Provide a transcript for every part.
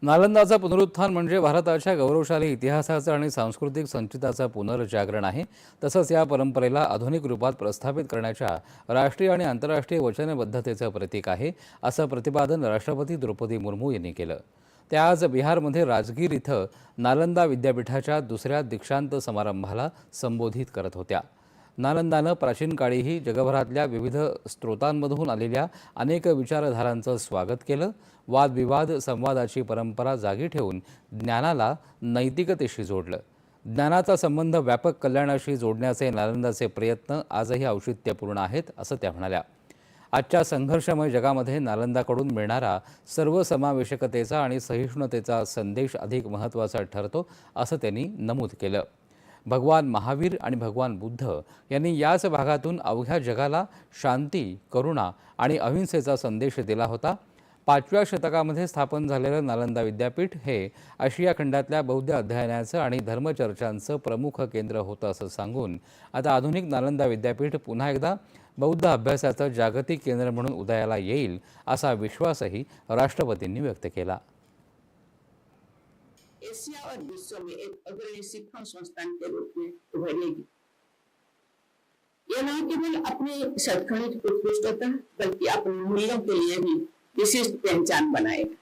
नालंदाचं पुनरुत्थान म्हणजे भारताच्या गौरवशाली इतिहासाचं आणि सांस्कृतिक संचिताचं पुनर्जागरण आहे। तसंच या परंपरेला आधुनिक रूपात प्रस्थापित करण्याच्या राष्ट्रीय आणि आंतरराष्ट्रीय वचनबद्धतेचं प्रतीक आहे, असं प्रतिपादन राष्ट्रपती द्रौपदी मुर्मू यांनी केलं। त्या आज बिहारमध्ये राजगीर इथं नालंदा विद्यापीठाच्या दुसऱ्या दीक्षांत समारंभाला संबोधित करत होत्या। नालंदानं प्राचीन काळीही जगभरातल्या विविध स्रोतांमधून आलेल्या अनेक विचारधारांचं स्वागत केलं। वादविवाद संवादाची परंपरा जागी ठेवून ज्ञानाला नैतिकतेशी जोडलं। ज्ञानाचा संबंध व्यापक कल्याणाशी जोडण्याचे नालंदाचे प्रयत्न आजही औचित्यपूर्ण आहेत, असं त्या म्हणाल्या। आजच्या संघर्षमय जगामध्ये नालंदाकडून मिळणारा सर्वसमावेशकतेचा आणि सहिष्णुतेचा संदेश अधिक महत्त्वाचा ठरतो, असं त्यांनी नमूद केलं। भगवान महावीर आणि भगवान बुद्ध यांनी याच भागातून अवघ्या जगाला शांती, करुणा आणि अहिंसेचा संदेश दिला होता। 5व्या शतकामध्ये स्थापन झालेलं नालंदा विद्यापीठ हे आशिया खंडातल्या बौद्ध अध्ययनाचं आणि धर्मचर्चांचं प्रमुख केंद्र होतं, असं सांगून आता आधुनिक नालंदा विद्यापीठ पुन्हा एकदा बौद्ध अभ्यासाचं जागतिक केंद्र म्हणून उदयाला येईल, असा विश्वासही राष्ट्रपतींनी व्यक्त केला। एशिया और विश्व में एक अग्रणी शिक्षण संस्थान के रूप में उभरेगी। यह न केवल अपनी शैक्षणिक उत्कृष्टता बल्कि अपने मूल्यों के लिए भी विशिष्ट पहचान बनाएगा।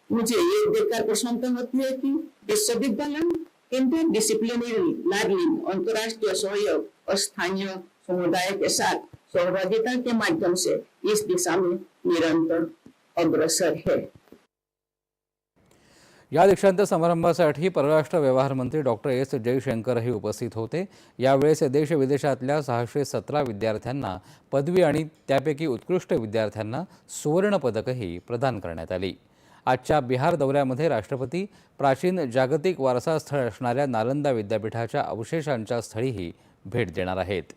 मुझे ये देखकर प्रसन्नता होती है कि विश्वविद्यालय इंटरडिसिप्लिनरी लर्निंग, अंतर्राष्ट्रीय सहयोग और स्थानीय समुदाय के साथ सहभागिता के माध्यम से इस दिशा में निरंतर अग्रसर है। या दीक्षांत समारंभासाठी परराष्ट्र व्यवहार मंत्री डॉक्टर एस जयशंकरही उपस्थित होते। यावेळेस देश विदेशातल्या 617 विद्यार्थ्यांना पदवी आणि त्यापैकी उत्कृष्ट विद्यार्थ्यांना सुवर्ण पदकही प्रदान करण्यात आली। आजच्या बिहार दौऱ्यामध्ये राष्ट्रपती प्राचीन जागतिक वारसा स्थळ असणाऱ्या नालंदा विद्यापीठाच्या अवशेषांच्या स्थळीही भेट देणार आहेत।